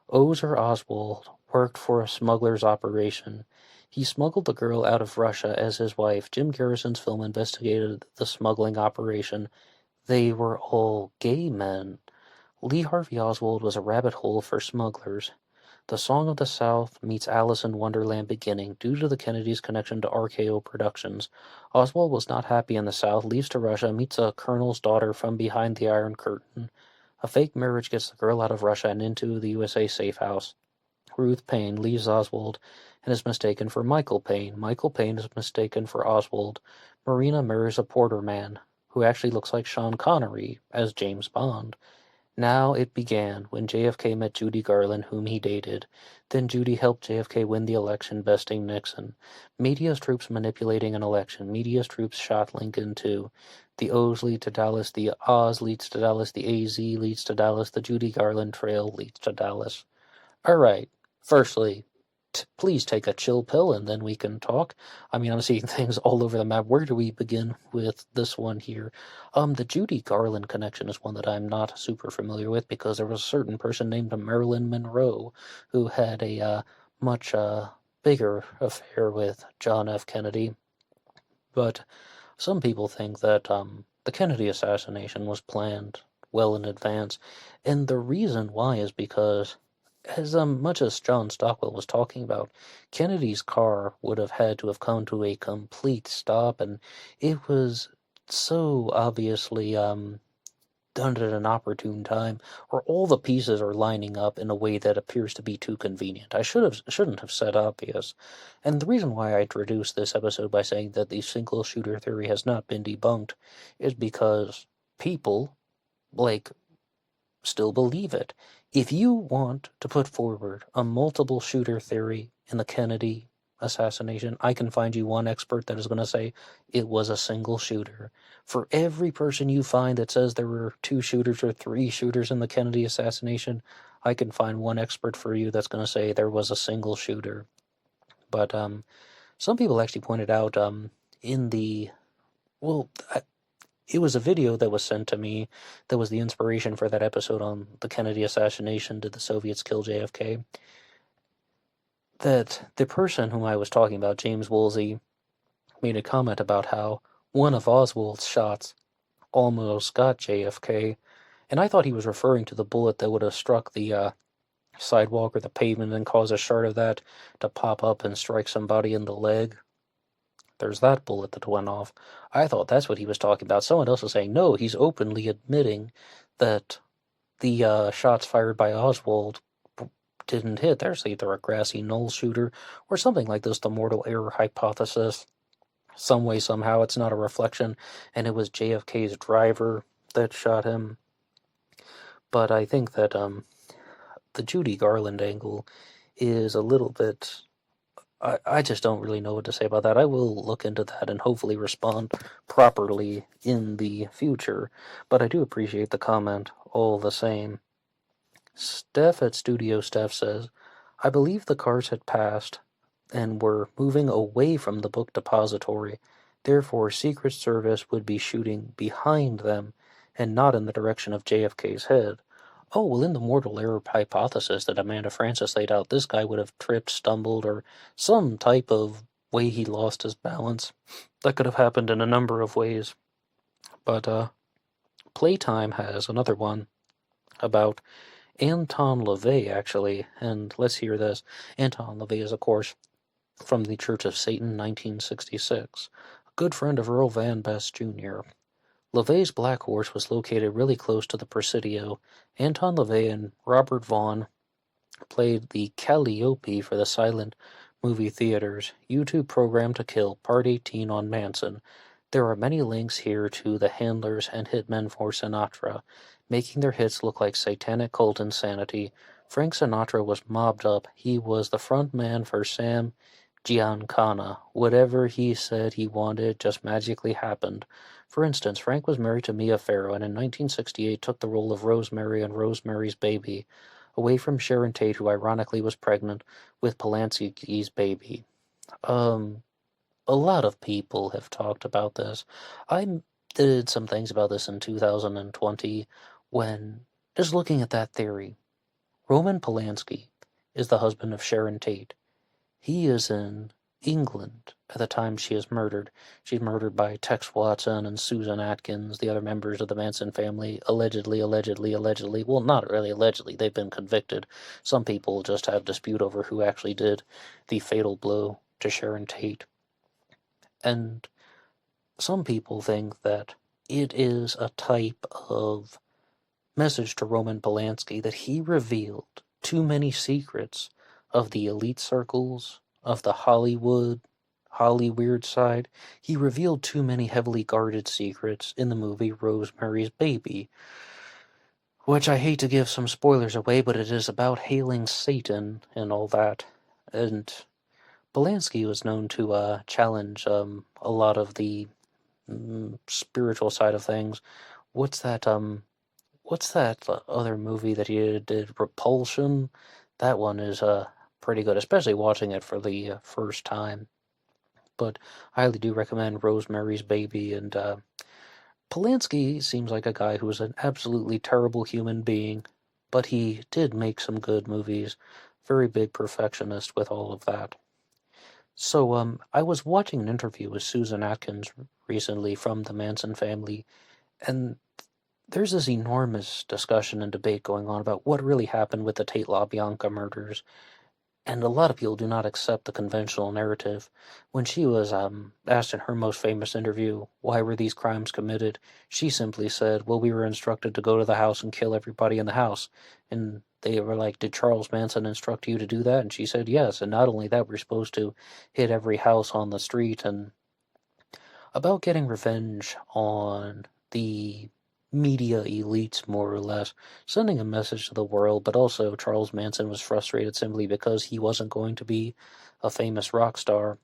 Ozer Oswald worked for a smuggler's operation. He smuggled the girl out of Russia as his wife. Jim Garrison's film investigated the smuggling operation. They were all gay men. Lee Harvey Oswald was a rabbit hole for smugglers. The Song of the South meets Alice in Wonderland beginning. Due to the Kennedys' connection to RKO Productions, Oswald was not happy in the South, leaves to Russia, meets a colonel's daughter from behind the Iron Curtain. A fake marriage gets the girl out of Russia and into the USA safe house. Ruth Payne leaves Oswald and is mistaken for Michael Payne. Michael Payne is mistaken for Oswald. Marina marries a porter man, who actually looks like Sean Connery as James Bond. Now it began when JFK met Judy Garland, whom he dated. Then Judy helped JFK win the election, besting Nixon. Media's troops manipulating an election. Media's troops shot Lincoln too. The O's lead to Dallas. The Oz leads to Dallas. The AZ leads to Dallas. The Judy Garland trail leads to Dallas. All right. Firstly, please take a chill pill and then we can talk. I mean, I'm seeing things all over the map. Where do we begin with this one here? The Judy Garland connection is one that I'm not super familiar with because there was a certain person named Marilyn Monroe who had a much bigger affair with John F. Kennedy. But some people think that the Kennedy assassination was planned well in advance. And the reason why is because as much as John Stockwell was talking about, Kennedy's car would have had to have come to a complete stop, and it was so obviously done at an opportune time, or all the pieces are lining up in a way that appears to be too convenient. I shouldn't have said obvious. And the reason why I introduced this episode by saying that the single shooter theory has not been debunked is because people, still believe it. If you want to put forward a multiple shooter theory in the Kennedy assassination, I can find you one expert that is going to say it was a single shooter. For every person you find that says there were 2 shooters or 3 shooters in the Kennedy assassination, I can find one expert for you that's going to say there was a single shooter. But some people actually pointed out it was a video that was sent to me that was the inspiration for that episode on the Kennedy assassination. Did the Soviets kill JFK? That the person whom I was talking about, James Woolsey, made a comment about how one of Oswald's shots almost got JFK, and I thought he was referring to the bullet that would have struck the sidewalk or the pavement and caused a shard of that to pop up and strike somebody in the leg. There's that bullet that went off. I thought that's what he was talking about. Someone else was saying, no, he's openly admitting that the shots fired by Oswald didn't hit. There's either a grassy knoll shooter or something like this, the mortal error hypothesis. Some way, somehow, it's not a reflection, and it was JFK's driver that shot him. But I think that the Judy Garland angle is a little bit... I just don't really know what to say about that. I will look into that and hopefully respond properly in the future, but I do appreciate the comment all the same. Steph at Studio Steph says, I believe the cars had passed and were moving away from the book depository. Therefore, Secret Service would be shooting behind them and not in the direction of JFK's head. Oh, well, in the mortal error hypothesis that Amanda Francis laid out, this guy would have tripped, stumbled, or some type of way he lost his balance. That could have happened in a number of ways. But Playtime has another one about Anton LaVey, actually, and let's hear this. Anton LaVey is, of course, from the Church of Satan, 1966, a good friend of Earl Van Best Jr. LaVey's Black Horse was located really close to the Presidio. Anton LaVey and Robert Vaughn played the Calliope for the silent movie theaters. YouTube program to kill, Part 18 on Manson. There are many links here to the handlers and hitmen for Sinatra, making their hits look like satanic cult insanity. Frank Sinatra was mobbed up. He was the front man for Sam Giancana. Whatever he said he wanted just magically happened. For instance, Frank was married to Mia Farrow and in 1968 took the role of Rosemary in Rosemary's Baby, away from Sharon Tate, who ironically was pregnant with Polanski's baby. A lot of people have talked about this. I'm did some things about this in 2020 when, just looking at that theory, Roman Polanski is the husband of Sharon Tate. He is in England at the time she is murdered. She's murdered by Tex Watson and Susan Atkins, the other members of the Manson family, allegedly. Well, not really allegedly, they've been convicted. Some people just have dispute over who actually did the fatal blow to Sharon Tate. And some people think that it is a type of message to Roman Polanski that he revealed too many secrets of the elite circles, of the Hollywood side. He revealed too many heavily guarded secrets in the movie Rosemary's Baby, which I hate to give some spoilers away, but it is about hailing Satan and all that. And Polanski was known to challenge a lot of the spiritual side of things. What's that other movie that he did, Repulsion? That one is pretty good, especially watching it for the first time. But I highly do recommend Rosemary's Baby, and Polanski seems like a guy who is an absolutely terrible human being, but he did make some good movies. Very big perfectionist with all of that. So I was watching an interview with Susan Atkins recently from the Manson family, and there's this enormous discussion and debate going on about what really happened with the Tate LaBianca murders, and a lot of people do not accept the conventional narrative. When she was asked in her most famous interview, why were these crimes committed, she simply said, well, we were instructed to go to the house and kill everybody in the house. And they were like, did Charles Manson instruct you to do that? And she said, yes. And not only that, we're supposed to hit every house on the street. And about getting revenge on the media elites, more or less, sending a message to the world, but also Charles Manson was frustrated simply because he wasn't going to be a famous rock star.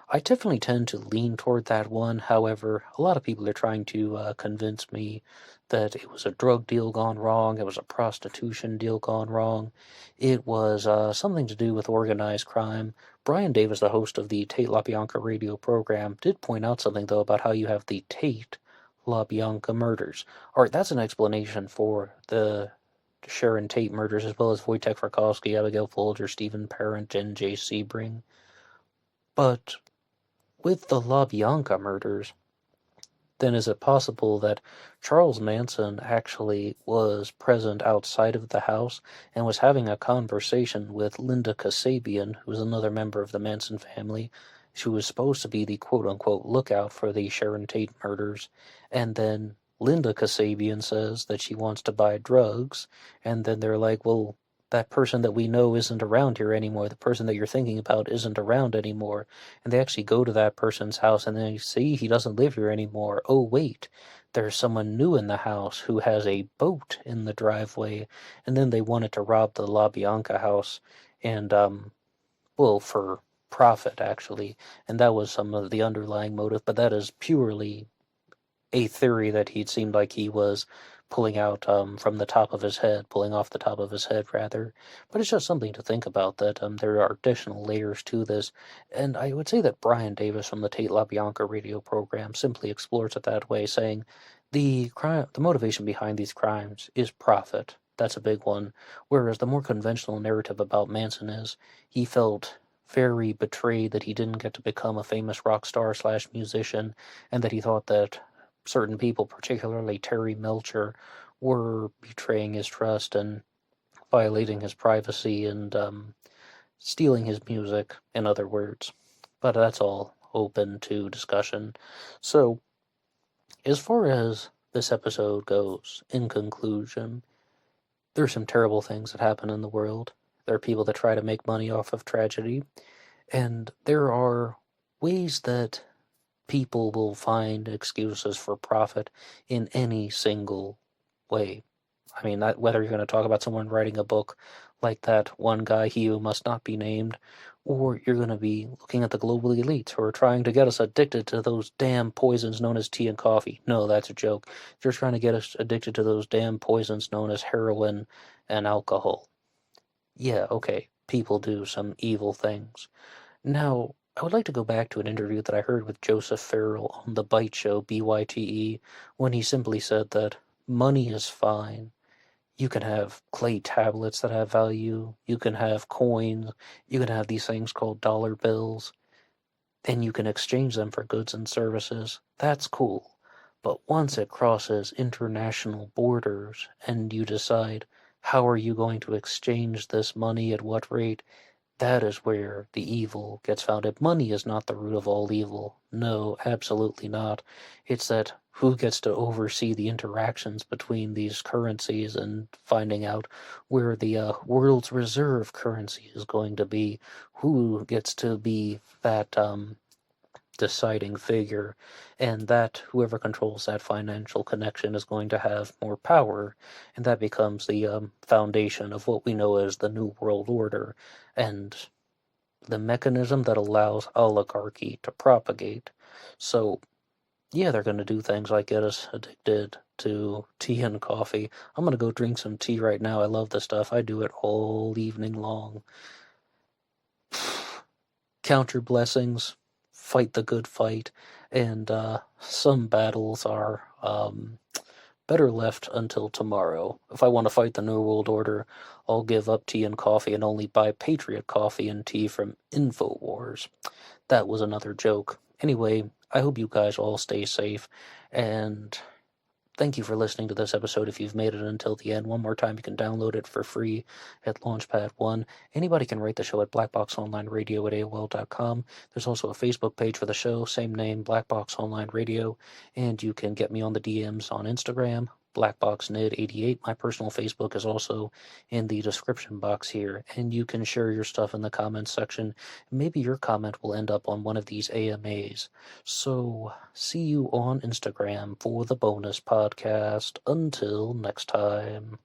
I definitely tend to lean toward that one. However, a lot of people are trying to convince me that it was a drug deal gone wrong, it was a prostitution deal gone wrong, it was something to do with organized crime. Brian Davis, the host of the Tate LaBianca radio program, did point out something, though, about how you have the Tate LaBianca murders. All right, that's an explanation for the Sharon Tate murders, as well as Wojtek Frykowski, Abigail Folger, Stephen Parent, and Jay Sebring. But with the LaBianca murders, then is it possible that Charles Manson actually was present outside of the house and was having a conversation with Linda Kasabian, who was another member of the Manson family, who was supposed to be the quote-unquote lookout for the Sharon Tate murders, and then Linda Kasabian says that she wants to buy drugs, and then they're like, well, that person that we know isn't around here anymore. The person that you're thinking about isn't around anymore. And they actually go to that person's house and they see he doesn't live here anymore. Oh, wait, there's someone new in the house who has a boat in the driveway. And then they wanted to rob the LaBianca house and, well, for profit, actually. And that was some of the underlying motive, but that is purely a theory that he seemed like he was pulling out from the top of his head, pulling off the top of his head, rather. But it's just something to think about, that there are additional layers to this. And I would say that Brian Davis from the Tate LaBianca radio program simply explores it that way, saying the motivation behind these crimes is profit. That's a big one. Whereas the more conventional narrative about Manson is he felt very betrayed that he didn't get to become a famous rock star / musician, and that he thought that certain people, particularly Terry Melcher, were betraying his trust and violating his privacy and stealing his music, in other words. But that's all open to discussion. So, as far as this episode goes, in conclusion, there are some terrible things that happen in the world. There are people that try to make money off of tragedy, and there are ways that people will find excuses for profit in any single way. I mean, whether you're going to talk about someone writing a book like that one guy, he who must not be named, or you're going to be looking at the global elites who are trying to get us addicted to those damn poisons known as tea and coffee. No, that's a joke. They're trying to get us addicted to those damn poisons known as heroin and alcohol. Yeah, okay, people do some evil things. Now, I would like to go back to an interview that I heard with Joseph Farrell on the Byte Show, BYTE, when he simply said that money is fine. You can have clay tablets that have value, you can have coins, you can have these things called dollar bills, and you can exchange them for goods and services. That's cool. But once it crosses international borders and you decide, how are you going to exchange this money at what rate? That is where the evil gets founded. Money is not the root of all evil. No, absolutely not. It's that who gets to oversee the interactions between these currencies and finding out where the world's reserve currency is going to be. Who gets to be that deciding figure, and that whoever controls that financial connection is going to have more power, and that becomes the foundation of what we know as the New World Order, and the mechanism that allows oligarchy to propagate. So, yeah, they're going to do things like get us addicted to tea and coffee. I'm going to go drink some tea right now. I love this stuff. I do it all evening long. Count your blessings, fight the good fight, and some battles are better left until tomorrow. If I want to fight the New World Order, I'll give up tea and coffee and only buy Patriot coffee and tea from InfoWars. That was another joke. Anyway, I hope you guys all stay safe, and thank you for listening to this episode. If you've made it until the end, one more time, you can download it for free at LaunchPad 1. Anybody can rate the show at BlackBoxOnlineRadio at AOL.com. There's also a Facebook page for the show, same name, Black Box Online Radio. And you can get me on the DMs on Instagram, BlackBoxNid88. My personal Facebook is also in the description box here. And you can share your stuff in the comments section. Maybe your comment will end up on one of these AMAs. So, see you on Instagram for the bonus podcast. Until next time.